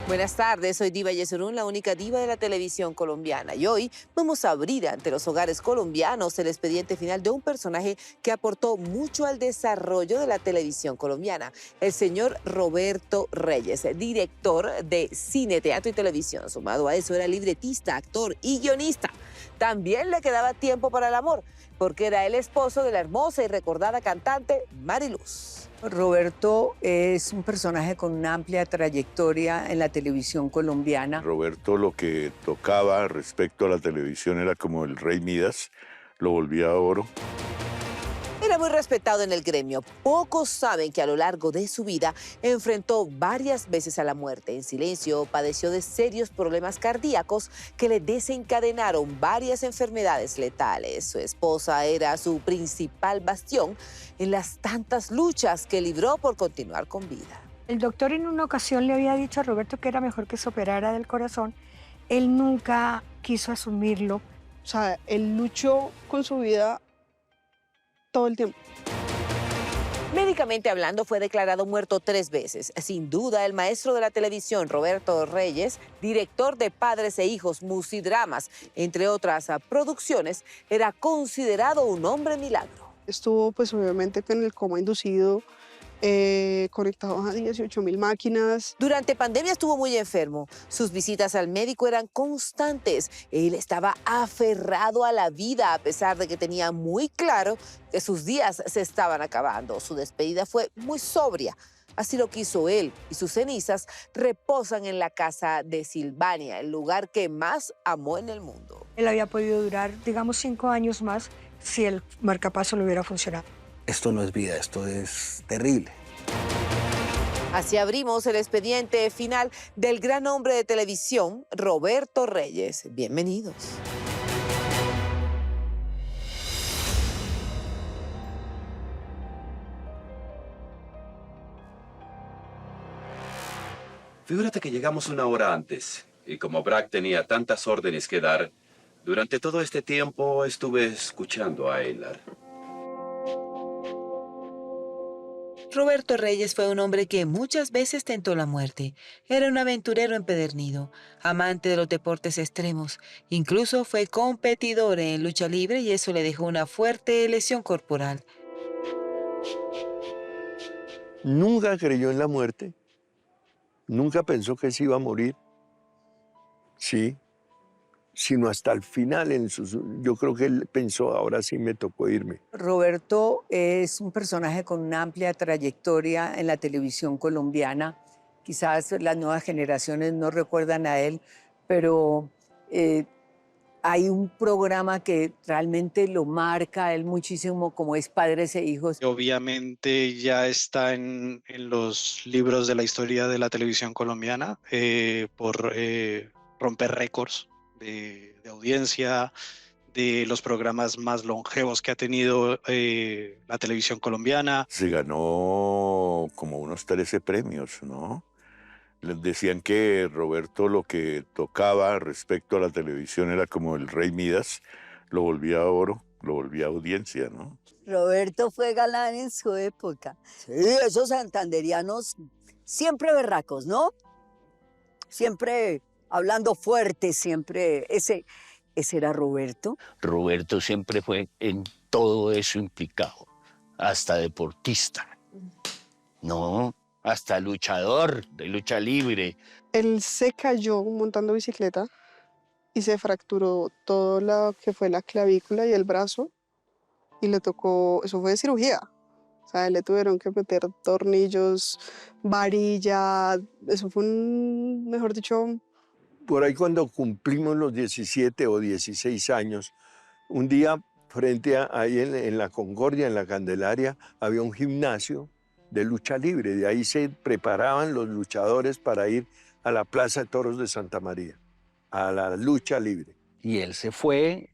Buenas tardes, soy Diva Yesurún, la única diva de la televisión colombiana. Y hoy vamos a abrir ante los hogares colombianos el expediente final de un personaje que aportó mucho al desarrollo de la televisión colombiana, el señor Roberto Reyes, director de cine, teatro y televisión. Sumado a eso, era libretista, actor y guionista. También le quedaba tiempo para el amor, porque era el esposo de la hermosa y recordada cantante Mariluz. Roberto es un personaje con una amplia trayectoria en la televisión colombiana. Roberto lo que tocaba respecto a la televisión era como el rey Midas, lo volvía oro. Era muy respetado en el gremio. Pocos saben que a lo largo de su vida enfrentó varias veces a la muerte. En silencio, padeció de serios problemas cardíacos que le desencadenaron varias enfermedades letales. Su esposa era su principal bastión en las tantas luchas que libró por continuar con vida. El doctor en una ocasión le había dicho a Roberto que era mejor que se operara del corazón. Él nunca quiso asumirlo. O sea, él luchó con su vida todo el tiempo. Médicamente hablando, fue declarado muerto 3 veces. Sin duda, el maestro de la televisión, Roberto Reyes, director de Padres e Hijos, Musidramas, entre otras producciones, era considerado un hombre milagro. Estuvo, pues, obviamente, con el coma inducido, conectado a 18.000 máquinas. Durante pandemia estuvo muy enfermo. Sus visitas al médico eran constantes. Él estaba aferrado a la vida, a pesar de que tenía muy claro que sus días se estaban acabando. Su despedida fue muy sobria. Así lo quiso él, y sus cenizas reposan en la casa de Silvania, el lugar que más amó en el mundo. Él había podido durar, digamos, 5 años más si el marcapaso le hubiera funcionado. Esto no es vida, esto es terrible. Así abrimos el expediente final del gran hombre de televisión, Roberto Reyes. Bienvenidos. Figúrate que llegamos 1 hora antes, y como Brack tenía tantas órdenes que dar, durante todo este tiempo estuve escuchando a Eilar. Roberto Reyes fue un hombre que muchas veces tentó la muerte. Era un aventurero empedernido, amante de los deportes extremos. Incluso fue competidor en lucha libre y eso le dejó una fuerte lesión corporal. Nunca creyó en la muerte. Nunca pensó que se iba a morir. Sí. Sino hasta el final. Yo creo que él pensó, ahora sí me tocó irme. Roberto es un personaje con una amplia trayectoria en la televisión colombiana. Quizás las nuevas generaciones no recuerdan a él, pero hay un programa que realmente lo marca a él muchísimo, como es Padres e Hijos. Obviamente ya está en los libros de la historia de la televisión colombiana por romper récords de audiencia, de los programas más longevos que ha tenido la televisión colombiana. Se ganó como unos 13 premios, ¿no? Les decían que Roberto lo que tocaba respecto a la televisión era como el rey Midas, lo volvía oro, lo volvía audiencia, ¿no? Roberto fue galán en su época. Sí, esos santanderianos siempre berracos, ¿no? Siempre hablando fuerte, siempre. Ese era Roberto. Roberto siempre fue en todo eso implicado, hasta deportista. No, hasta luchador de lucha libre. Él se cayó montando bicicleta y se fracturó todo lo que fue la clavícula y el brazo y le tocó, eso fue de cirugía. O sea, le tuvieron que meter tornillos, varilla, eso fue mejor dicho. Por ahí cuando cumplimos los 17 o 16 años, un día frente ahí en la Concordia, en la Candelaria, había un gimnasio de lucha libre. De ahí se preparaban los luchadores para ir a la Plaza de Toros de Santa María, a la lucha libre. Y él se fue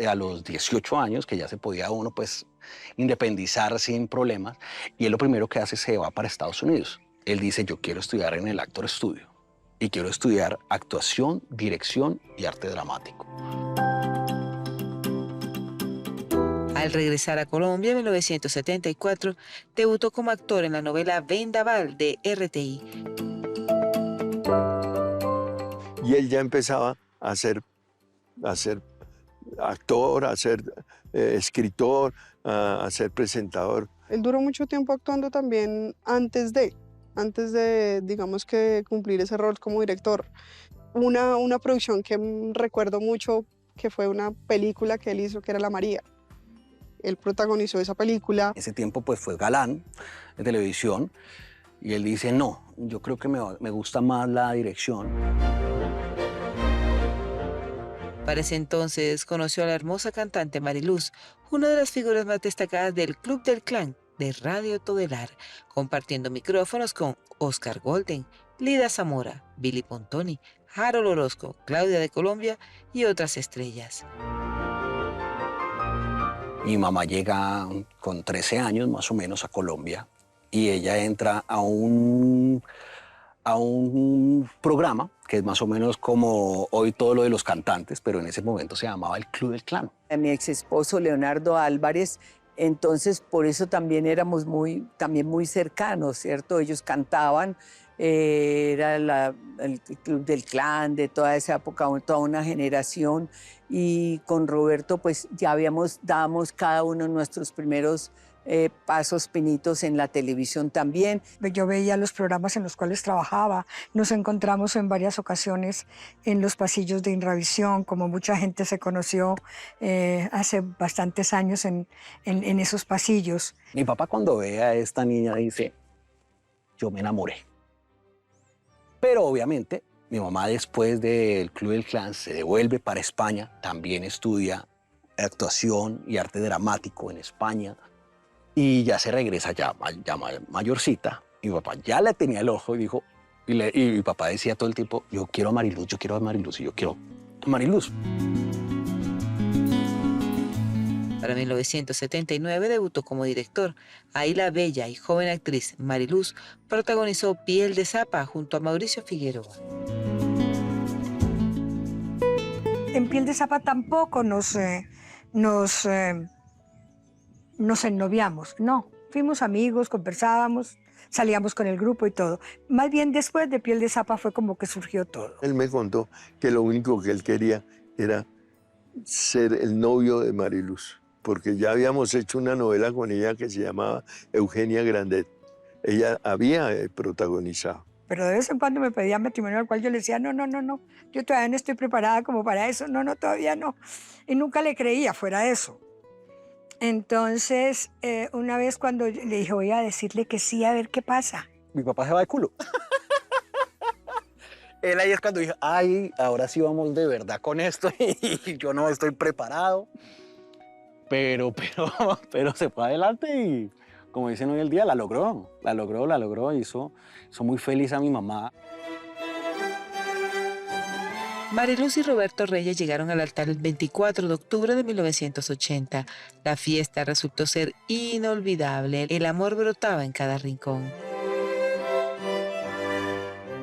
a los 18 años, que ya se podía uno pues independizar sin problemas, y él lo primero que hace es se va para Estados Unidos. Él dice, yo quiero estudiar en el Actor Studio y quiero estudiar actuación, dirección y arte dramático. Al regresar a Colombia en 1974, debutó como actor en la novela Vendaval de RTI. y él ya empezaba a ser actor, a ser escritor, a ser presentador. Él duró mucho tiempo actuando también antes de, digamos que cumplir ese rol como director. Una producción que recuerdo mucho, que fue una película que él hizo, que era La María. Él protagonizó esa película. Ese tiempo pues fue galán de televisión y él dice, no, yo creo que me gusta más la dirección. Para ese entonces conoció a la hermosa cantante Mariluz, una de las figuras más destacadas del Club del Clan de Radio Todelar, compartiendo micrófonos con Oscar Golden, Lida Zamora, Billy Pontoni, Harold Orozco, Claudia de Colombia y otras estrellas. Mi mamá llega con 13 años más o menos a Colombia y ella entra a un programa que es más o menos como hoy todo lo de los cantantes, pero en ese momento se llamaba el Club del Clan. Mi ex esposo Leonardo Álvarez, entonces por eso también éramos muy cercanos, ¿cierto? Ellos cantaban, era el Club del Clan de toda esa época, toda una generación, y con Roberto pues ya dábamos cada uno nuestros primeros pasos, pinitos en la televisión también. Yo veía los programas en los cuales trabajaba. Nos encontramos en varias ocasiones en los pasillos de Inravisión, como mucha gente se conoció hace bastantes años en esos pasillos. Mi papá cuando ve a esta niña dice, yo me enamoré. Pero obviamente mi mamá después del Club del Clan se devuelve para España, también estudia actuación y arte dramático en España. Y ya se regresa ya mayorcita. Mi papá ya le tenía el ojo y dijo, y mi papá decía todo el tiempo, yo quiero a Mariluz, yo quiero a Mariluz, y yo quiero a Mariluz. Para 1979 debutó como director. Ahí la bella y joven actriz Mariluz protagonizó Piel de Zapa junto a Mauricio Figueroa. En Piel de Zapa tampoco nos ennoviamos, no. Fuimos amigos, conversábamos, salíamos con el grupo y todo. Más bien después de Piel de Zapa fue como que surgió todo. Él me contó que lo único que él quería era ser el novio de Mariluz, porque ya habíamos hecho una novela con ella que se llamaba Eugenia Grandet. Ella había protagonizado. Pero de vez en cuando me pedía matrimonio, al cual yo le decía, no, yo todavía no estoy preparada como para eso, no, todavía no. Y nunca le creía fuera de eso. Entonces, una vez cuando le dije, voy a decirle que sí, a ver qué pasa. Mi papá se va de culo. Él ahí es cuando dije, ay, ahora sí vamos de verdad con esto y yo no estoy preparado. Pero se fue adelante y, como dicen hoy el día, la logró, hizo muy feliz a mi mamá. Mariluz y Roberto Reyes llegaron al altar el 24 de octubre de 1980. La fiesta resultó ser inolvidable. El amor brotaba en cada rincón.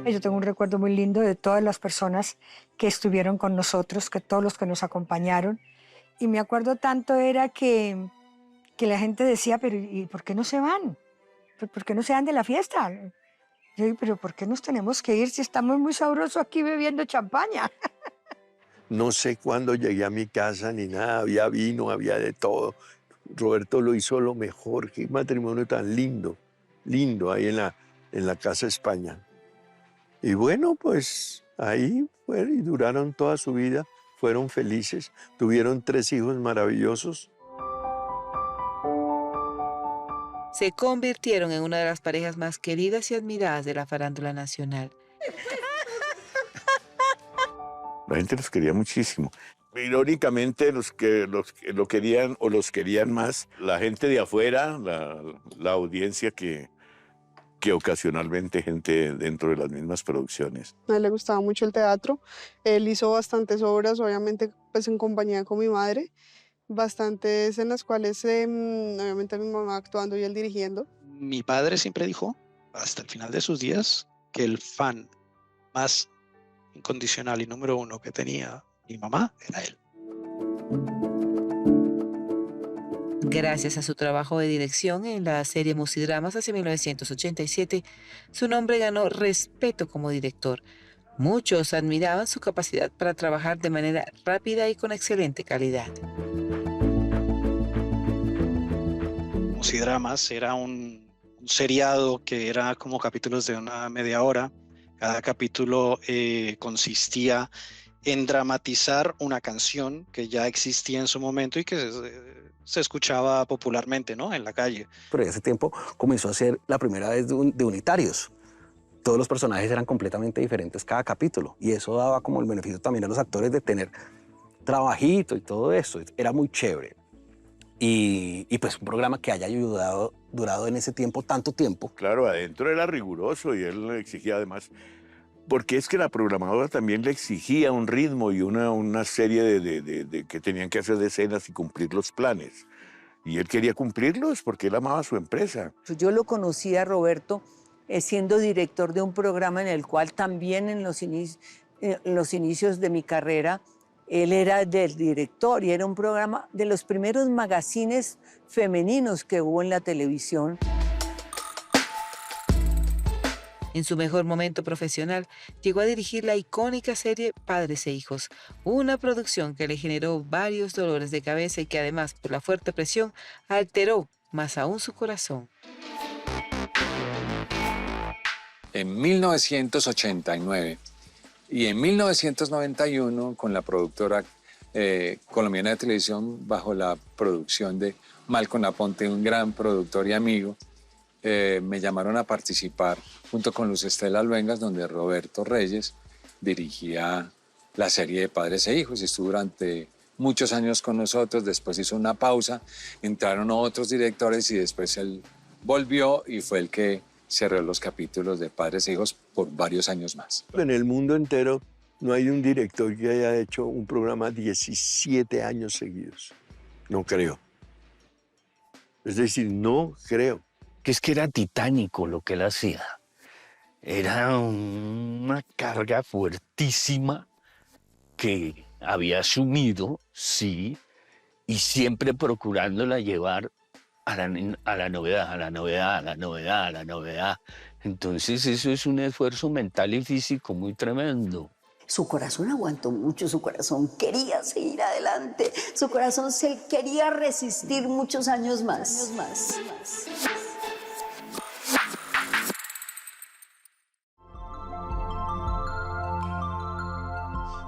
Yo tengo un recuerdo muy lindo de todas las personas que estuvieron con nosotros, que todos los que nos acompañaron. Y me acuerdo tanto era que la gente decía, pero ¿y por qué no se van? ¿Por qué no se van de la fiesta? Yo digo, pero ¿por qué nos tenemos que ir si estamos muy sabrosos aquí bebiendo champaña? No sé cuándo llegué a mi casa ni nada, había vino, había de todo. Roberto lo hizo lo mejor, qué matrimonio tan lindo ahí en la Casa España. Y bueno, pues ahí fueron y duraron toda su vida, fueron felices, tuvieron 3 hijos maravillosos. Se convirtieron en una de las parejas más queridas y admiradas de la farándula nacional. La gente los quería muchísimo. Irónicamente, los que lo querían o los querían más, la gente de afuera, la audiencia que ocasionalmente gente dentro de las mismas producciones. A él le gustaba mucho el teatro. Él hizo bastantes obras, obviamente pues en compañía con mi madre, bastantes en las cuales obviamente mi mamá actuando y él dirigiendo. Mi padre siempre dijo, hasta el final de sus días, que el fan más incondicional y número 1 que tenía mi mamá era él. Gracias a su trabajo de dirección en la serie Musidramas hacia 1987, su nombre ganó respeto como director. Muchos admiraban su capacidad para trabajar de manera rápida y con excelente calidad. Musidramas era un seriado que era como capítulos de una media hora. Cada capítulo consistía en dramatizar una canción que ya existía en su momento y que se escuchaba popularmente, ¿no?, en la calle. Pero en ese tiempo comenzó a ser la primera vez de unitarios. Todos los personajes eran completamente diferentes cada capítulo y eso daba como el beneficio también a los actores de tener trabajito y todo eso. Era muy chévere. Y pues un programa que haya durado en ese tiempo tanto tiempo. Claro, adentro era riguroso y él le exigía además, porque es que la programadora también le exigía un ritmo y una serie de que tenían que hacer de escenas y cumplir los planes. Y él quería cumplirlos porque él amaba su empresa. Yo lo conocí a Roberto siendo director de un programa en el cual también en los inicios de mi carrera él era del director y era un programa de los primeros magazines femeninos que hubo en la televisión. En su mejor momento profesional, llegó a dirigir la icónica serie Padres e Hijos, una producción que le generó varios dolores de cabeza y que además, por la fuerte presión, alteró más aún su corazón. En 1989 y en 1991, con la productora colombiana de televisión, bajo la producción de Malcolm Aponte, un gran productor y amigo, me llamaron a participar junto con Luz Estela Luengas, donde Roberto Reyes dirigía la serie de Padres e Hijos y estuvo durante muchos años con nosotros. Después hizo una pausa, entraron otros directores y después él volvió y fue el que cerró los capítulos de Padres e Hijos por varios años más. En el mundo entero no hay un director que haya hecho un programa 17 años seguidos. No creo. Es decir, no creo. Que es que era titánico lo que él hacía. Era una carga fuertísima que había asumido, sí, y siempre procurándola llevar a la novedad, a la novedad, a la novedad, a la novedad. Entonces eso es un esfuerzo mental y físico muy tremendo. Su corazón aguantó mucho, su corazón quería seguir adelante, su corazón se quería resistir muchos años más.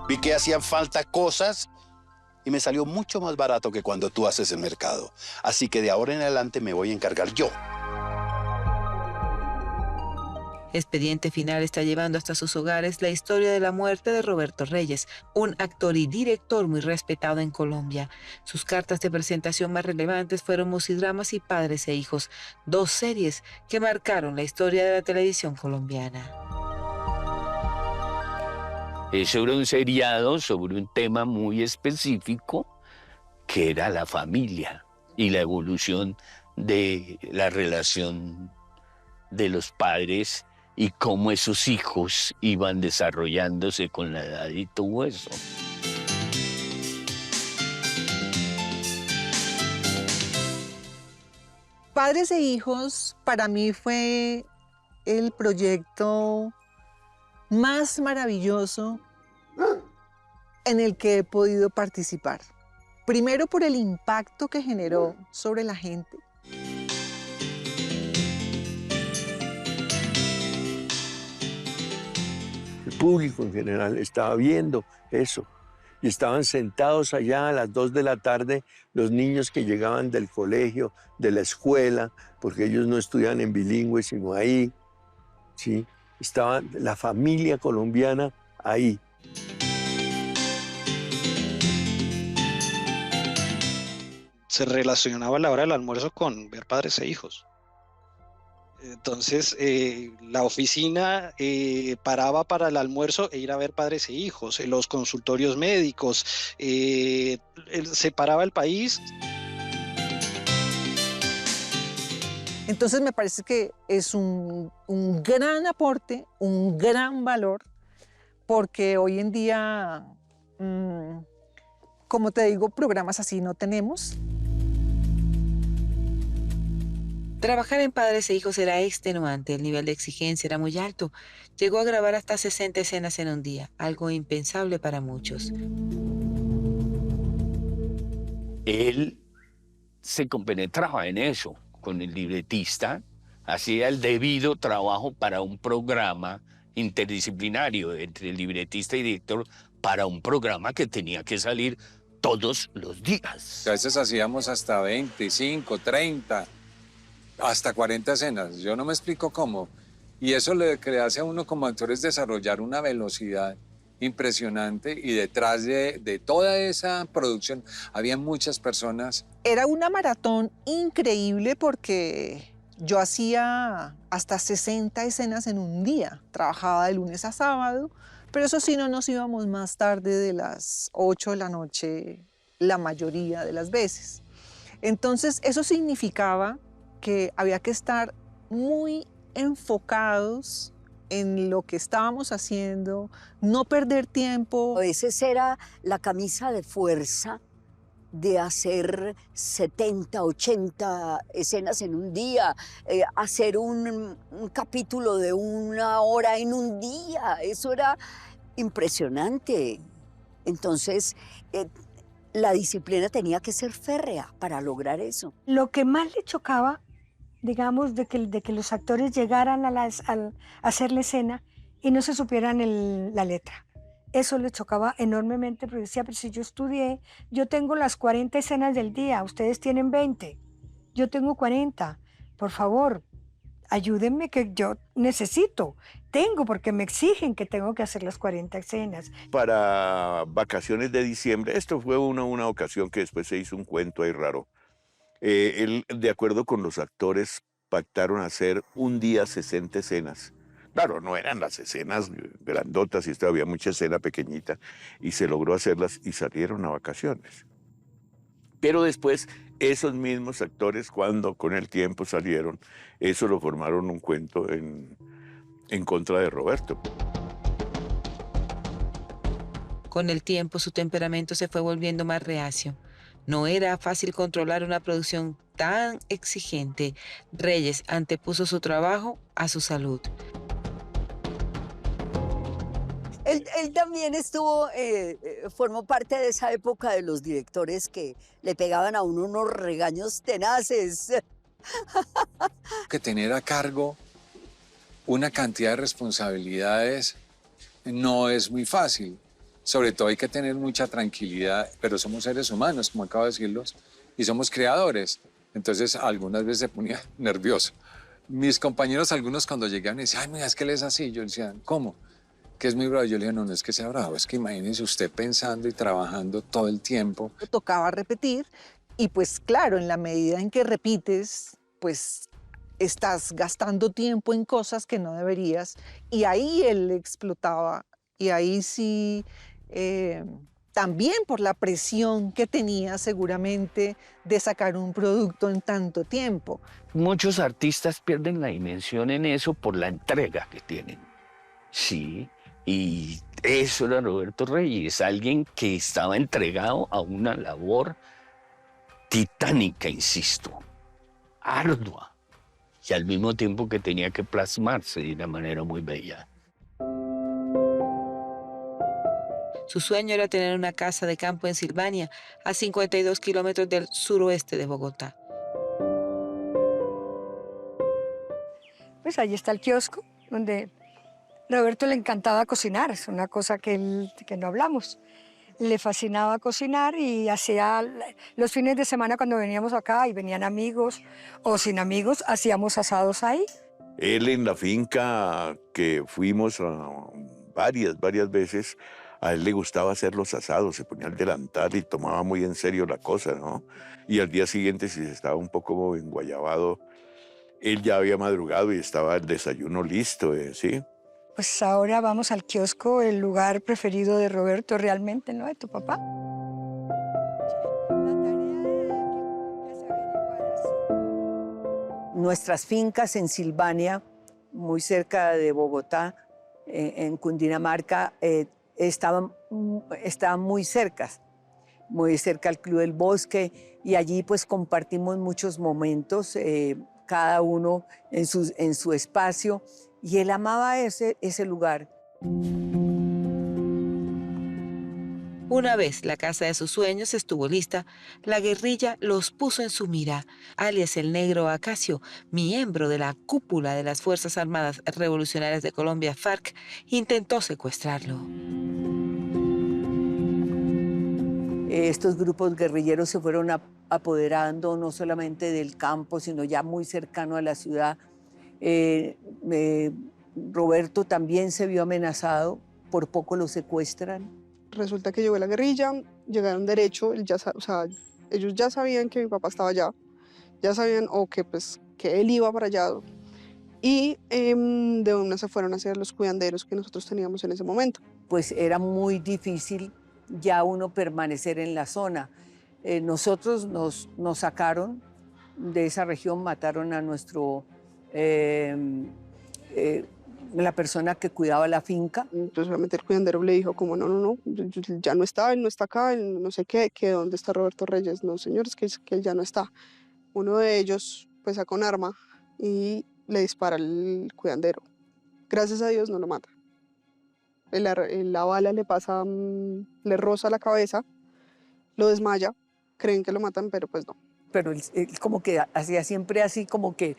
Vi que hacían falta cosas y me salió mucho más barato que cuando tú haces el mercado. Así que de ahora en adelante me voy a encargar yo. Expediente Final está llevando hasta sus hogares la historia de la muerte de Roberto Reyes, un actor y director muy respetado en Colombia. Sus cartas de presentación más relevantes fueron Musidramas y Padres e Hijos, dos series que marcaron la historia de la televisión colombiana. Es sobre un seriado, sobre un tema muy específico, que era la familia y la evolución de la relación de los padres y cómo esos hijos iban desarrollándose con la edad y todo eso. Padres e Hijos para mí fue el proyecto más maravilloso en el que he podido participar. Primero por el impacto que generó sobre la gente. El público en general estaba viendo eso. Y estaban sentados allá a las 2 de la tarde los niños que llegaban del colegio, de la escuela, porque ellos no estudiaban en bilingüe, sino ahí. ¿Sí? Estaba la familia colombiana ahí. Se relacionaba la hora del almuerzo con ver Padres e Hijos. Entonces, la oficina paraba para el almuerzo e ir a ver Padres e Hijos. Los consultorios médicos, se paraba el país. Entonces me parece que es un gran aporte, un gran valor, porque hoy en día, como te digo, programas así no tenemos. Trabajar en Padres e Hijos era extenuante, el nivel de exigencia era muy alto. Llegó a grabar hasta 60 escenas en un día, algo impensable para muchos. Él se compenetraba en eso con el libretista, hacía el debido trabajo para un programa interdisciplinario entre el libretista y director para un programa que tenía que salir todos los días. A veces hacíamos hasta 25, 30, hasta 40 escenas. Yo no me explico cómo. Y eso le hace a uno como actor es desarrollar una velocidad impresionante y detrás de toda esa producción había muchas personas. Era una maratón increíble porque yo hacía hasta 60 escenas en un día. Trabajaba de lunes a sábado, pero eso sí, no nos íbamos más tarde de las 8 de la noche la mayoría de las veces. Entonces, eso significaba que había que estar muy enfocados en lo que estábamos haciendo, no perder tiempo. A veces era la camisa de fuerza de hacer 70, 80 escenas en un día, hacer un capítulo de 1 hora en un día. Eso era impresionante. Entonces, la disciplina tenía que ser férrea para lograr eso. Lo que más le chocaba, digamos, de que los actores llegaran a hacer la escena y no se supieran la letra. Eso le chocaba enormemente, porque decía, pero si yo estudié, yo tengo las 40 escenas del día, ustedes tienen 20, yo tengo 40, por favor, ayúdenme que yo necesito, porque me exigen que tengo que hacer las 40 escenas. Para vacaciones de diciembre, esto fue una ocasión que después se hizo un cuento ahí raro. Él, de acuerdo con los actores, pactaron hacer un día 60 escenas. Claro, no eran las escenas grandotas, y había mucha escena pequeñita, y se logró hacerlas y salieron a vacaciones. Pero después, esos mismos actores, cuando con el tiempo salieron, eso lo formaron un cuento en contra de Roberto. Con el tiempo, su temperamento se fue volviendo más reacio. No era fácil controlar una producción tan exigente. Reyes antepuso su trabajo a su salud. Él también formó parte de esa época de los directores que le pegaban a uno unos regaños tenaces. Que tener a cargo una cantidad de responsabilidades no es muy fácil. Sobre todo hay que tener mucha tranquilidad, pero somos seres humanos, como acabo de decirlos, y somos creadores. Entonces, algunas veces se ponía nervioso. Mis compañeros, algunos cuando llegaban, decían, ay, mira, es que él es así. Yo decía, ¿cómo? Que es muy bravo. Yo le dije, no, no es que sea bravo, es que imagínese usted pensando y trabajando todo el tiempo. Tocaba repetir y pues claro, en la medida en que repites, pues estás gastando tiempo en cosas que no deberías y ahí él explotaba y ahí sí, también por la presión que tenía seguramente de sacar un producto en tanto tiempo. Muchos artistas pierden la dimensión en eso por la entrega que tienen. Sí, y eso era Roberto Reyes, alguien que estaba entregado a una labor titánica, insisto, ardua, y al mismo tiempo que tenía que plasmarse de una manera muy bella. Su sueño era tener una casa de campo en Silvania, a 52 kilómetros del suroeste de Bogotá. Pues ahí está el kiosco, donde Roberto le encantaba cocinar, es una cosa que no hablamos. Le fascinaba cocinar y hacía los fines de semana cuando veníamos acá y venían amigos o sin amigos, hacíamos asados ahí. Él en la finca que fuimos varias veces, a él le gustaba hacer los asados, se ponía el delantal y tomaba muy en serio la cosa, ¿no? Y al día siguiente, si estaba un poco enguayabado, él ya había madrugado y estaba el desayuno listo, ¿sí? Pues ahora vamos al kiosco, el lugar preferido de Roberto realmente, ¿no? De tu papá. Nuestras fincas en Silvania, muy cerca de Bogotá, en Cundinamarca, estaban muy cerca al Club del Bosque, y allí pues compartimos muchos momentos cada uno en su espacio, y él amaba ese lugar. Una vez la casa de sus sueños estuvo lista, la guerrilla los puso en su mira, alias el Negro Acacio, miembro de la cúpula de las Fuerzas Armadas Revolucionarias de Colombia, FARC, intentó secuestrarlo. Estos grupos guerrilleros se fueron apoderando no solamente del campo, sino ya muy cercano a la ciudad. Roberto también se vio amenazado, por poco lo secuestran. Resulta que llegó la guerrilla, llegaron derecho, ellos ya sabían que mi papá estaba allá, ya sabían que él iba para allá, y de una se fueron a hacer los cuidanderos que nosotros teníamos en ese momento. Pues era muy difícil ya uno permanecer en la zona. Nosotros nos sacaron de esa región, mataron a la persona que cuidaba la finca. Entonces obviamente el cuidandero le dijo como no, ya no está, él no está acá, él no sé qué, que dónde está Roberto Reyes. No, señores, que él ya no está. Uno de ellos pues saca un arma y le dispara al cuidandero. Gracias a Dios no lo mata. La bala le pasa, le roza la cabeza, lo desmaya, creen que lo matan, pero pues no. Pero él como que hacía siempre así, como que,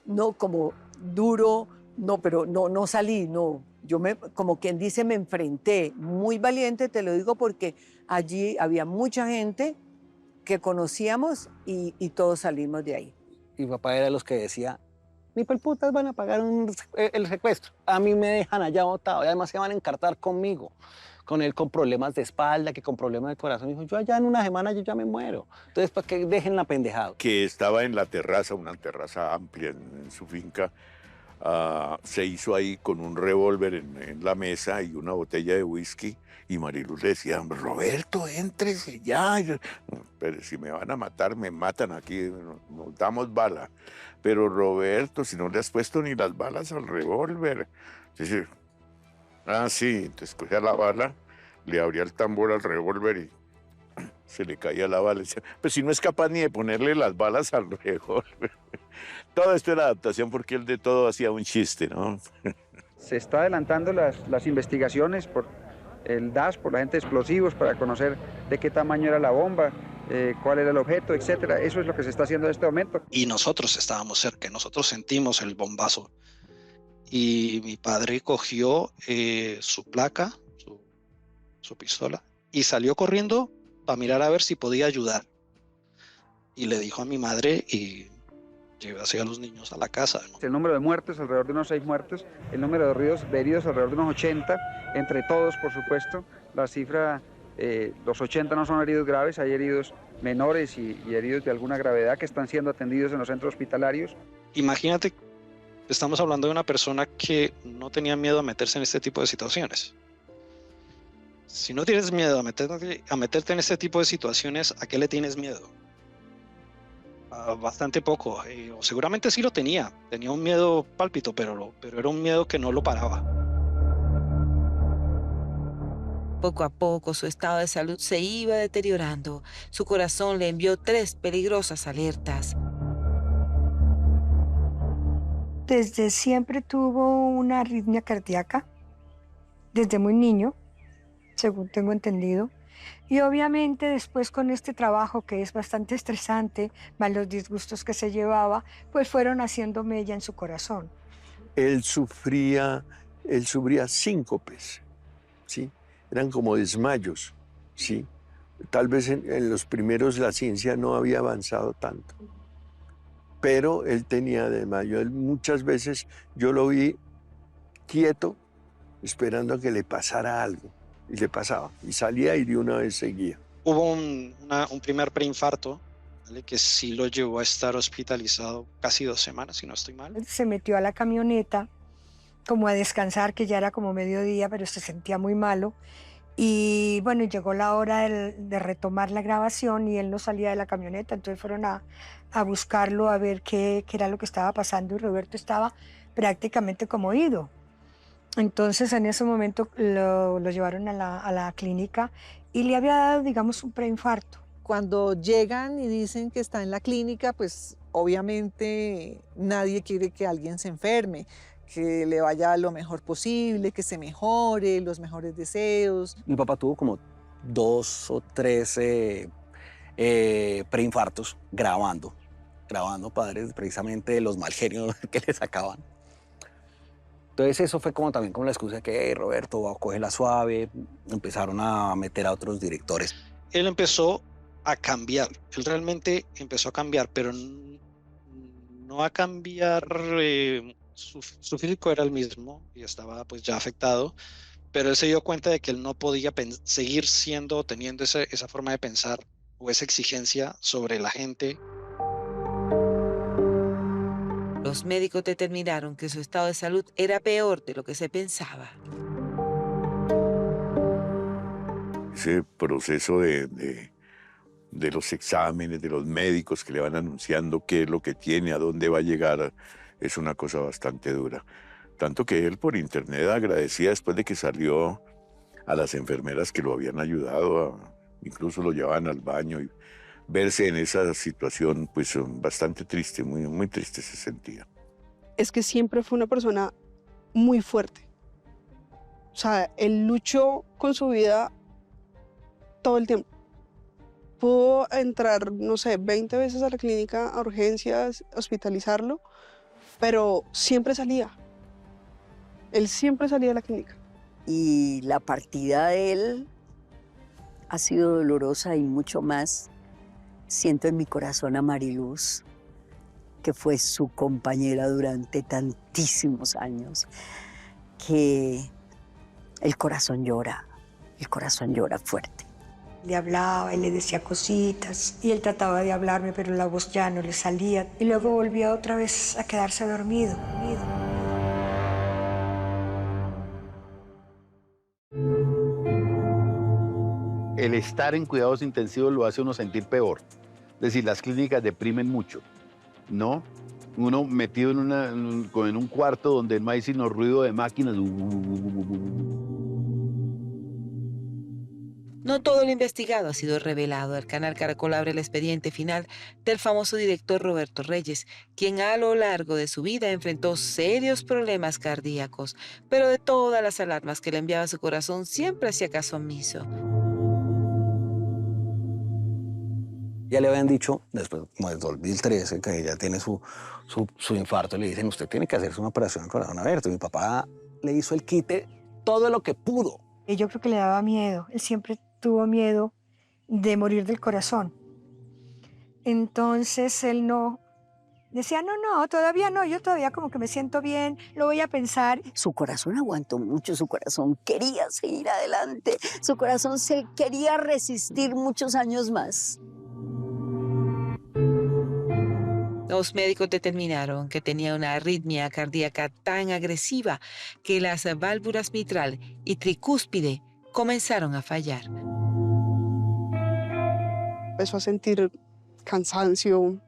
no, como duro, no, pero no salí, no. Yo como quien dice, me enfrenté, muy valiente, te lo digo, porque allí había mucha gente que conocíamos y todos salimos de ahí. Mi papá era de los que decía, ni por putas van a pagar el secuestro. A mí me dejan allá botado y además se van a encartar conmigo. Con él con problemas de espalda, que con problemas de corazón. Dijo, yo allá en una semana yo ya me muero. Entonces, ¿para qué dejen la pendejada? Que estaba en la terraza, una terraza amplia en su finca. Se hizo ahí con un revólver en la mesa y una botella de whisky. Y Mariluz le decía, Roberto, éntrese ya. Pero si me van a matar, me matan aquí, nos damos bala. Pero Roberto, si no le has puesto ni las balas al revólver. Dice, sí, entonces cogía la bala, le abría el tambor al revólver y se le caía la bala. Decía, pues si no es capaz ni de ponerle las balas al revólver. Todo esto era adaptación porque él de todo hacía un chiste, ¿no? Se está adelantando las investigaciones por el DAS, por la gente de explosivos, para conocer de qué tamaño era la bomba, cuál era el objeto, etcétera. Eso es lo que se está haciendo en este momento. Y nosotros estábamos cerca, nosotros sentimos el bombazo. Y mi padre cogió su placa, su pistola, y salió corriendo para mirar a ver si podía ayudar. Y le dijo a mi madre y llévase a los niños a la casa, ¿no? El número de muertos, alrededor de unos 6 muertos, el número de heridos, alrededor de unos 80, entre todos, por supuesto. La cifra, los 80 no son heridos graves, hay heridos menores y heridos de alguna gravedad que están siendo atendidos en los centros hospitalarios. Imagínate, estamos hablando de una persona que no tenía miedo a meterse en este tipo de situaciones. Si no tienes miedo a meterte en este tipo de situaciones, ¿a qué le tienes miedo? Bastante poco. O seguramente sí lo tenía un miedo pálpito, pero era un miedo que no lo paraba. Poco a poco su estado de salud se iba deteriorando. Su corazón le envió 3 peligrosas alertas. Desde siempre tuvo una arritmia cardíaca, desde muy niño, según tengo entendido. Y obviamente después con este trabajo que es bastante estresante, más los disgustos que se llevaba, pues fueron haciendo mella en su corazón. Él sufría síncopes, ¿sí? Eran como desmayos, ¿sí? Tal vez en los primeros la ciencia no había avanzado tanto, pero él tenía desmayo. Él muchas veces yo lo vi quieto, esperando a que le pasara algo. Y le pasaba, y salía y de una vez seguía. Hubo un primer preinfarto, ¿vale? Que sí lo llevó a estar hospitalizado casi 2 semanas, si no estoy mal. Se metió a la camioneta como a descansar, que ya era como mediodía, pero se sentía muy malo. Y bueno, llegó la hora de retomar la grabación y él no salía de la camioneta, entonces fueron a buscarlo, a ver qué era lo que estaba pasando, y Roberto estaba prácticamente como ido. Entonces en ese momento lo llevaron a la clínica y le había dado, digamos, un preinfarto. Cuando llegan y dicen que está en la clínica, pues obviamente nadie quiere que alguien se enferme, que le vaya lo mejor posible, que se mejore, los mejores deseos. Mi papá tuvo como 2 o 3 preinfartos grabando padres precisamente de los mal genios que le sacaban. Entonces eso fue como también como la excusa de que, hey, Roberto, cógela suave. Empezaron a meter a otros directores. Él empezó a cambiar, él realmente empezó a cambiar, pero no a cambiar, su físico era el mismo y estaba pues ya afectado, pero él se dio cuenta de que él no podía seguir teniendo esa forma de pensar o esa exigencia sobre la gente. Los médicos determinaron que su estado de salud era peor de lo que se pensaba. Ese proceso de los exámenes, de los médicos que le van anunciando qué es lo que tiene, a dónde va a llegar, es una cosa bastante dura. Tanto que él por internet agradecía después de que salió a las enfermeras que lo habían ayudado, incluso lo llevaban al baño, y verse en esa situación pues bastante triste, muy, muy triste se sentía. Es que siempre fue una persona muy fuerte. O sea, él luchó con su vida todo el tiempo. Pudo entrar, no sé, 20 veces a la clínica, a urgencias, hospitalizarlo, pero siempre salía. Él siempre salía de la clínica. Y la partida de él ha sido dolorosa y mucho más. Siento en mi corazón a Mariluz, que fue su compañera durante tantísimos años, que el corazón llora fuerte. Le hablaba y le decía cositas y él trataba de hablarme, pero la voz ya no le salía. Y luego volvía otra vez a quedarse dormido. El estar en cuidados intensivos lo hace uno sentir peor. Es decir, las clínicas deprimen mucho, ¿no? Uno metido en un cuarto donde no hay sino ruido de máquinas. No todo lo investigado ha sido revelado. El canal Caracol abre el expediente final del famoso director Roberto Reyes, quien a lo largo de su vida enfrentó serios problemas cardíacos, pero de todas las alarmas que le enviaba su corazón siempre hacía caso omiso. Ya le habían dicho, después, como en 2013, que ella tiene su infarto, le dicen, usted tiene que hacerse una operación de corazón abierto. Mi papá le hizo el quite todo lo que pudo. Y yo creo que le daba miedo. Él siempre tuvo miedo de morir del corazón. Entonces él no decía, no, todavía no, yo todavía como que me siento bien, lo voy a pensar. Su corazón aguantó mucho, su corazón quería seguir adelante, su corazón se quería resistir muchos años más. Los médicos determinaron que tenía una arritmia cardíaca tan agresiva que las válvulas mitral y tricúspide comenzaron a fallar. Empezó a sentir cansancio,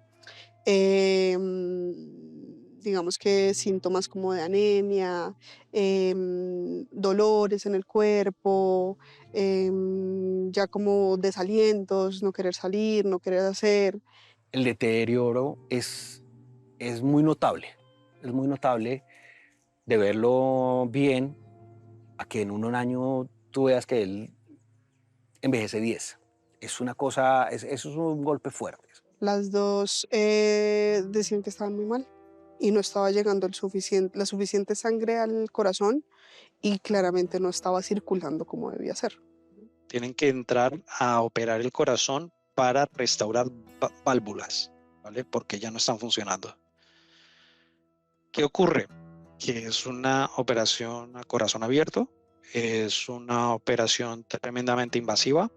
digamos que síntomas como de anemia, dolores en el cuerpo, ya como desalientos, no querer salir, no querer hacer. El deterioro es muy notable. Es muy notable de verlo bien a que en un año tú veas que él envejece 10. Es una cosa, eso es un golpe fuerte. Las dos decían que estaban muy mal y no estaba llegando la suficiente sangre al corazón y claramente no estaba circulando como debía ser. Tienen que entrar a operar el corazón para restaurar válvulas, ¿vale? Porque ya no están funcionando. ¿Qué ocurre? Que es una operación a corazón abierto, es una operación tremendamente invasiva,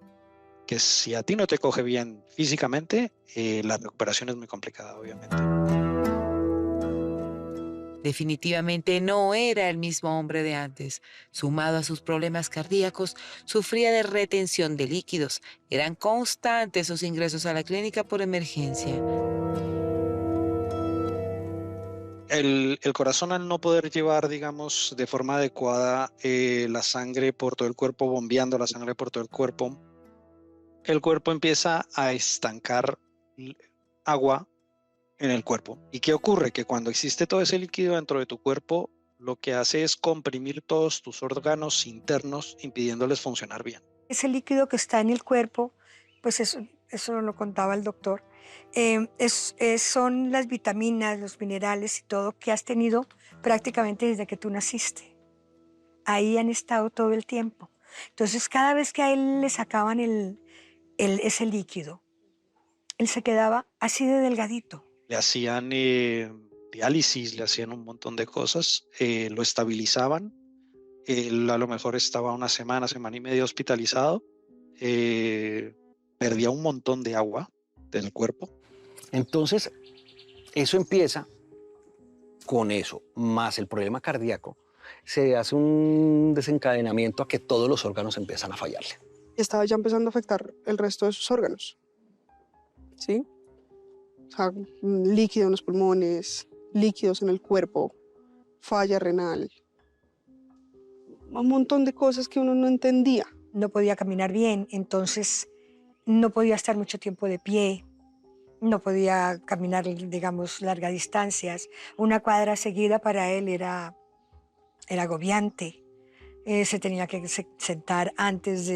que si a ti no te coge bien físicamente, la recuperación es muy complicada, obviamente. Definitivamente no era el mismo hombre de antes. Sumado a sus problemas cardíacos, sufría de retención de líquidos. Eran constantes sus ingresos a la clínica por emergencia. El corazón, al no poder llevar, digamos, de forma adecuada la sangre por todo el cuerpo, bombeando la sangre por todo el cuerpo empieza a estancar agua en el cuerpo. ¿Y qué ocurre? Que cuando existe todo ese líquido dentro de tu cuerpo, lo que hace es comprimir todos tus órganos internos, impidiéndoles funcionar bien. Ese líquido que está en el cuerpo, pues eso lo contaba el doctor, son las vitaminas, los minerales y todo que has tenido prácticamente desde que tú naciste. Ahí han estado todo el tiempo. Entonces, cada vez que a él le sacaban ese líquido, él se quedaba así de delgadito. Le hacían diálisis, le hacían un montón de cosas, lo estabilizaban. Él a lo mejor estaba una semana, semana y media hospitalizado, perdía un montón de agua del cuerpo. Entonces, eso empieza con eso, más el problema cardíaco, se hace un desencadenamiento a que todos los órganos empiezan a fallarle. Estaba ya empezando a afectar el resto de sus órganos, ¿sí? O sea, líquido en los pulmones, líquidos en el cuerpo, falla renal, un montón de cosas que uno no entendía. No podía caminar bien, entonces no podía estar mucho tiempo de pie, no podía caminar, digamos, largas distancias. Una cuadra seguida para él era agobiante. Se tenía que sentar antes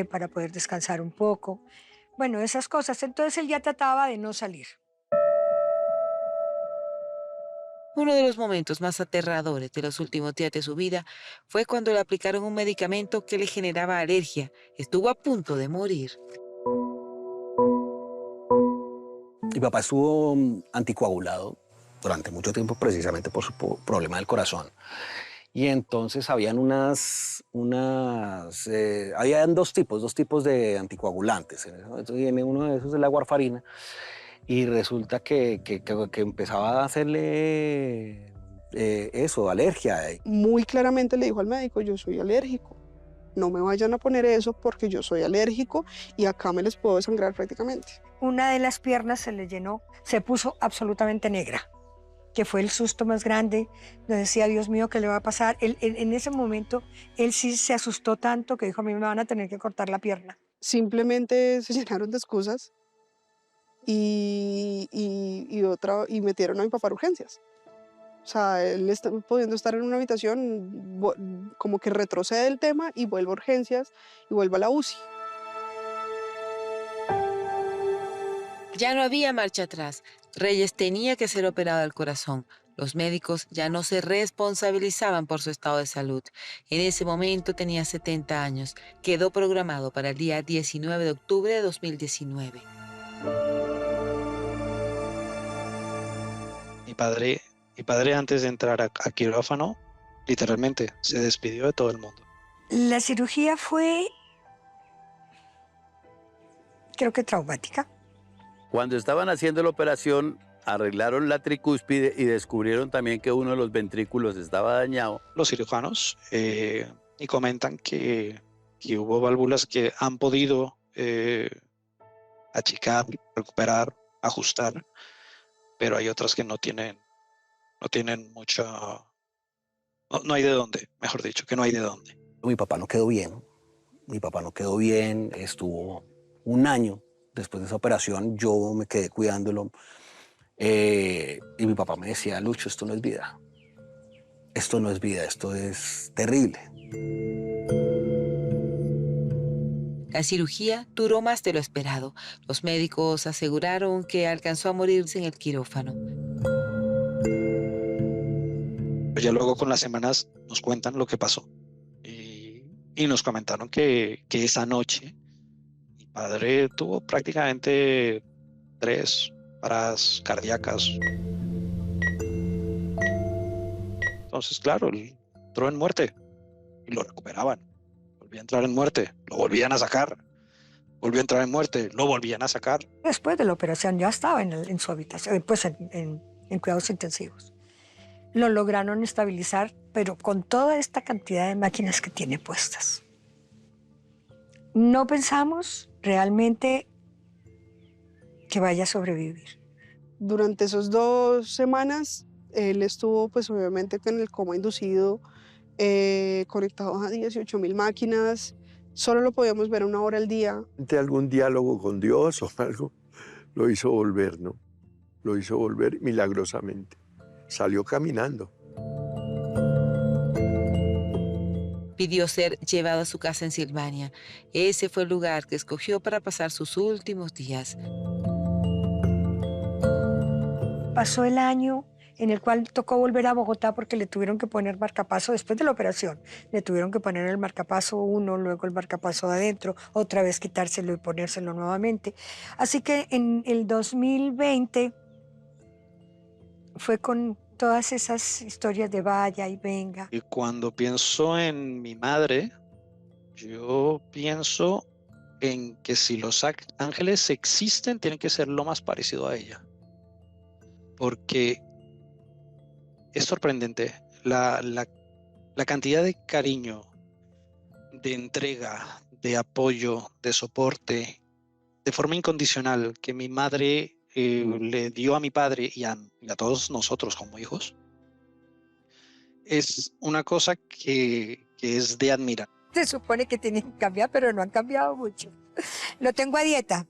para poder descansar un poco. Bueno, esas cosas. Entonces él ya trataba de no salir. Uno de los momentos más aterradores de los últimos días de su vida fue cuando le aplicaron un medicamento que le generaba alergia. Estuvo a punto de morir. Mi papá estuvo anticoagulado durante mucho tiempo precisamente por su problema del corazón. Y entonces habían habían dos tipos de anticoagulantes. Uno de esos es la warfarina. Y resulta que empezaba a hacerle alergia. Muy claramente le dijo al médico, yo soy alérgico. No me vayan a poner eso porque yo soy alérgico y acá me les puedo desangrar prácticamente. Una de las piernas se le llenó, se puso absolutamente negra, que fue el susto más grande. Nos decía, Dios mío, ¿qué le va a pasar? En ese momento, él sí se asustó tanto que dijo, a mí me van a tener que cortar la pierna. Simplemente se llenaron de excusas y metieron a mi papá a urgencias. O sea, él está pudiendo estar en una habitación, como que retrocede el tema y vuelve a urgencias y vuelve a la UCI. Ya no había marcha atrás. Reyes tenía que ser operado del corazón. Los médicos ya no se responsabilizaban por su estado de salud. En ese momento tenía 70 años. Quedó programado para el día 19 de octubre de 2019. Mi padre antes de entrar a quirófano, literalmente se despidió de todo el mundo. La cirugía fue, creo que traumática. Cuando estaban haciendo la operación, arreglaron la tricúspide y descubrieron también que uno de los ventrículos estaba dañado. Los cirujanos y comentan que hubo válvulas que han podido achicar, recuperar, ajustar, pero hay otras que no tienen mucha... No hay de dónde, mejor dicho, que no hay de dónde. Mi papá no quedó bien, estuvo un año después de esa operación, yo me quedé cuidándolo. Y mi papá me decía, Lucho, esto no es vida. Esto no es vida, esto es terrible. La cirugía duró más de lo esperado. Los médicos aseguraron que alcanzó a morirse en el quirófano. Ya luego con las semanas nos cuentan lo que pasó. Y nos comentaron que esa noche mi padre tuvo prácticamente 3 paradas cardíacas. Entonces, claro, él entró en muerte y lo recuperaban. Volvía a entrar en muerte, lo volvían a sacar. Volvió a entrar en muerte, lo volvían a sacar. Después de la operación ya estaba en su habitación, pues en cuidados intensivos. Lo lograron estabilizar, pero con toda esta cantidad de máquinas que tiene puestas. No pensamos realmente que vaya a sobrevivir. Durante esas 2 semanas, él estuvo pues obviamente con el coma inducido, conectado a 18.000 máquinas, solo lo podíamos ver 1 hora al día. Algún diálogo con Dios o algo lo hizo volver, ¿no? lo hizo volver milagrosamente. Salió caminando. Pidió ser llevado a su casa en Silvania. Ese fue el lugar que escogió para pasar sus últimos días. Pasó el año en el cual tocó volver a Bogotá porque le tuvieron que poner marcapaso después de la operación. Le tuvieron que poner el marcapaso 1, luego el marcapaso de adentro, otra vez quitárselo y ponérselo nuevamente. Así que en el 2020 fue con todas esas historias de vaya y venga. Y cuando pienso en mi madre, yo pienso en que si los ángeles existen, tienen que ser lo más parecido a ella. Porque es sorprendente la cantidad de cariño, de entrega, de apoyo, de soporte, de forma incondicional que mi madre le dio a mi padre y a todos nosotros como hijos. Es una cosa que es de admirar. Se supone que tienen que cambiar, pero no han cambiado mucho. Lo tengo a dieta,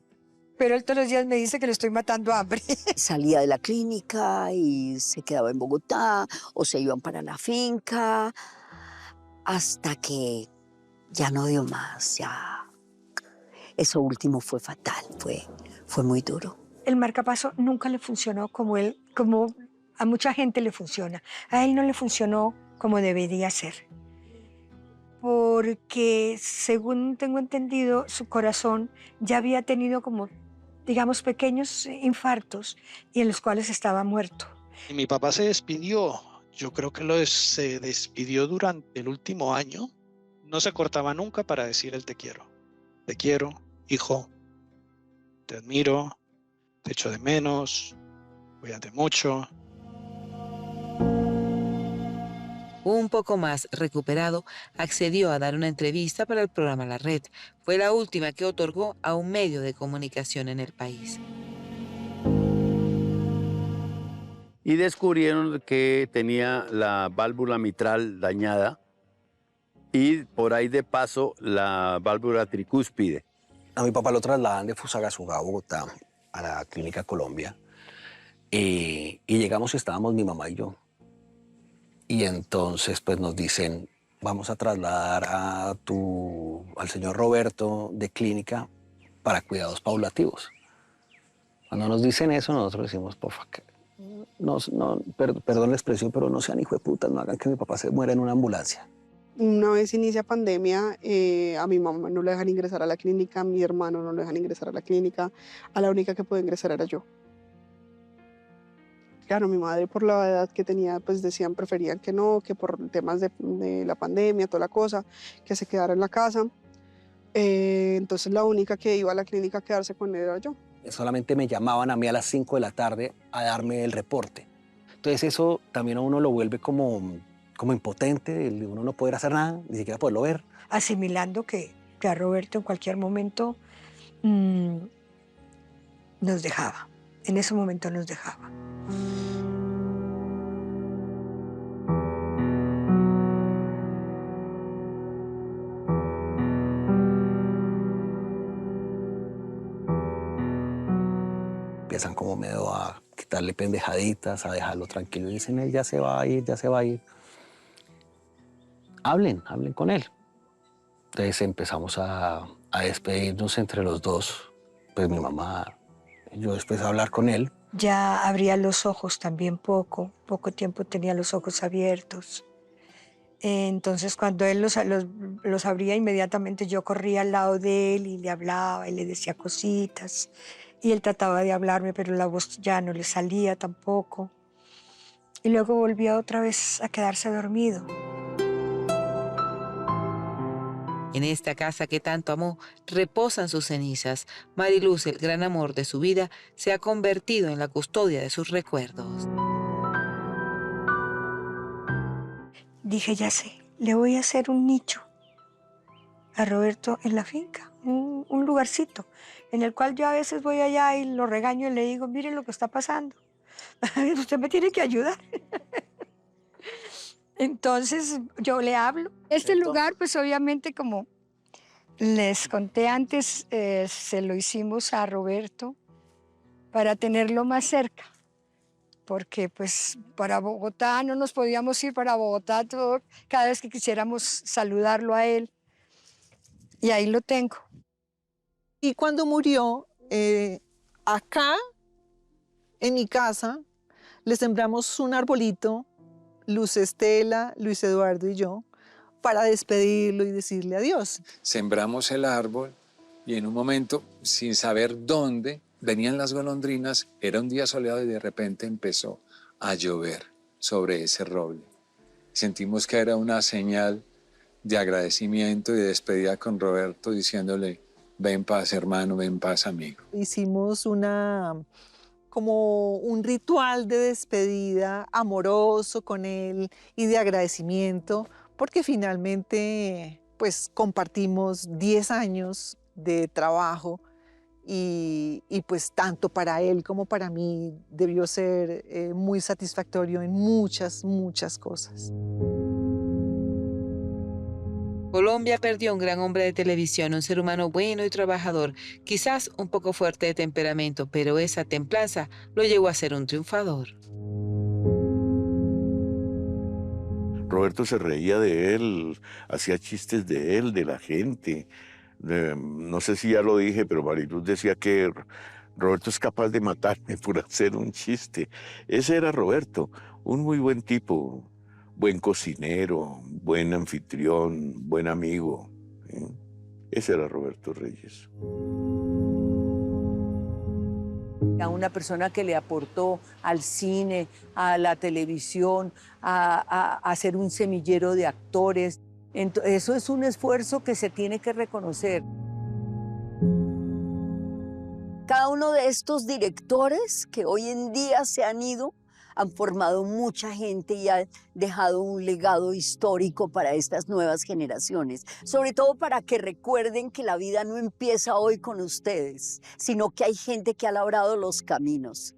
pero él todos los días me dice que le estoy matando hambre. Salía de la clínica y se quedaba en Bogotá o se iban para la finca hasta que ya no dio más, ya. Eso último fue fatal, fue muy duro. El marcapaso nunca le funcionó como a mucha gente le funciona. A él no le funcionó como debería ser. Porque, según tengo entendido, su corazón ya había tenido como, digamos, pequeños infartos y en los cuales estaba muerto. Y mi papá se despidió. Yo creo que se despidió durante el último año. No se cortaba nunca para decir el te quiero. Te quiero, hijo. Te admiro. Te echo de menos. Cuídate mucho. Un poco más recuperado, accedió a dar una entrevista para el programa La Red. Fue la última que otorgó a un medio de comunicación en el país. Y descubrieron que tenía la válvula mitral dañada y por ahí de paso la válvula tricúspide. A mi papá lo trasladan de Fusagasugá a Bogotá, a la Clínica Colombia. Y llegamos y estábamos mi mamá y yo. Y entonces pues nos dicen, vamos a trasladar al señor Roberto de clínica para cuidados paulativos. Cuando nos dicen eso, nosotros decimos, porfa, perdón la expresión, pero no sean hijo de putas, no hagan que mi papá se muera en una ambulancia. Una vez inicia pandemia, a mi mamá no le dejan ingresar a la clínica, a mi hermano no le dejan ingresar a la clínica, a la única que puede ingresar era yo. Claro, mi madre por la edad que tenía, pues preferían que no, que por temas de la pandemia, toda la cosa, que se quedara en la casa. Entonces la única que iba a la clínica a quedarse con él era yo. Solamente me llamaban a mí a las 5 de la tarde a darme el reporte. Entonces eso también a uno lo vuelve como impotente, de uno no poder hacer nada, ni siquiera poderlo ver. Asimilando que a Roberto en cualquier momento nos dejaba. En ese momento nos dejaba. Empiezan como medio a quitarle pendejaditas, a dejarlo tranquilo. Y dicen, él ya se va a ir, ya se va a ir. Hablen con él. Entonces empezamos a despedirnos entre los dos. Pues mi mamá, yo después a hablar con él. Ya abría los ojos también poco tiempo tenía los ojos abiertos. Entonces cuando él los abría inmediatamente yo corría al lado de él y le hablaba y le decía cositas. Y él trataba de hablarme, pero la voz ya no le salía tampoco. Y luego volvía otra vez a quedarse dormido. En esta casa que tanto amó, reposan sus cenizas. Mariluz, el gran amor de su vida, se ha convertido en la custodia de sus recuerdos. Dije, ya sé, le voy a hacer un nicho a Roberto en la finca, un lugarcito en el cual yo a veces voy allá y lo regaño y le digo, mire lo que está pasando, usted me tiene que ayudar. Entonces yo le hablo. Este lugar, pues obviamente como les conté antes, se lo hicimos a Roberto para tenerlo más cerca. porque pues para Bogotá no nos podíamos ir para Bogotá cada vez que quisiéramos saludarlo a él. Y ahí lo tengo. Y cuando murió, acá, en mi casa, le sembramos un arbolito, Luz Estela, Luis Eduardo y yo, para despedirlo y decirle adiós. Sembramos el árbol y en un momento, sin saber dónde, venían las golondrinas, era un día soleado y de repente empezó a llover sobre ese roble. Sentimos que era una señal de agradecimiento y de despedida con Roberto, diciéndole, ven en paz, hermano, ven en paz, amigo. Hicimos como un ritual de despedida amoroso con él y de agradecimiento, porque finalmente pues compartimos 10 años de trabajo y pues tanto para él como para mí debió ser muy satisfactorio en muchas, muchas cosas. Colombia perdió un gran hombre de televisión, un ser humano bueno y trabajador, quizás un poco fuerte de temperamento, pero esa templanza lo llevó a ser un triunfador. Roberto se reía de él, hacía chistes de él, de la gente. No sé si ya lo dije, pero Mariluz decía que Roberto es capaz de matarme por hacer un chiste. Ese era Roberto, un muy buen tipo, buen cocinero, buen anfitrión, buen amigo. Ese era Roberto Reyes. A una persona que le aportó al cine, a la televisión, a hacer un semillero de actores. Eso es un esfuerzo que se tiene que reconocer. Cada uno de estos directores que hoy en día se han ido han formado mucha gente y han dejado un legado histórico para estas nuevas generaciones, sobre todo para que recuerden que la vida no empieza hoy con ustedes, sino que hay gente que ha labrado los caminos.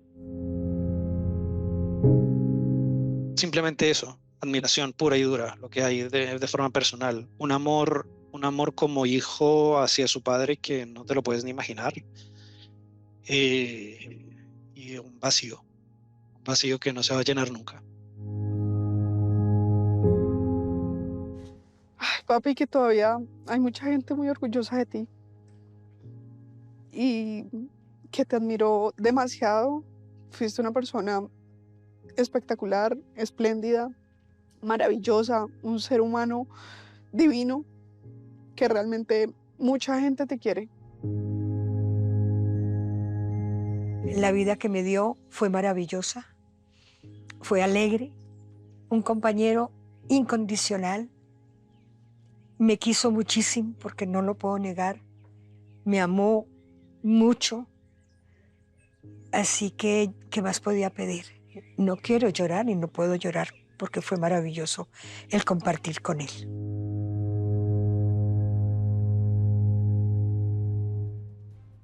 Simplemente eso, admiración pura y dura, lo que hay de forma personal. Un amor como hijo hacia su padre que no te lo puedes ni imaginar. Y un vacío que no se va a llenar nunca. Ay, papi, que todavía hay mucha gente muy orgullosa de ti y que te admiró demasiado. Fuiste una persona espectacular, espléndida, maravillosa, un ser humano divino que realmente mucha gente te quiere. La vida que me dio fue maravillosa, fue alegre, un compañero incondicional, me quiso muchísimo porque no lo puedo negar, me amó mucho, así que ¿qué más podía pedir? No quiero llorar y no puedo llorar porque fue maravilloso el compartir con él.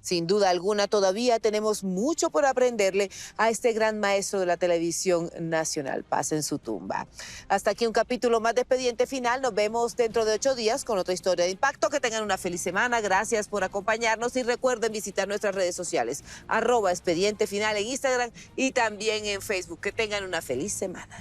Sin duda alguna, todavía tenemos mucho por aprenderle a este gran maestro de la televisión nacional. Paz en su tumba. Hasta aquí un capítulo más de Expediente Final. Nos vemos dentro de 8 días con otra historia de impacto. Que tengan una feliz semana. Gracias por acompañarnos y recuerden visitar nuestras redes sociales. @Expediente Final en Instagram y también en Facebook. Que tengan una feliz semana.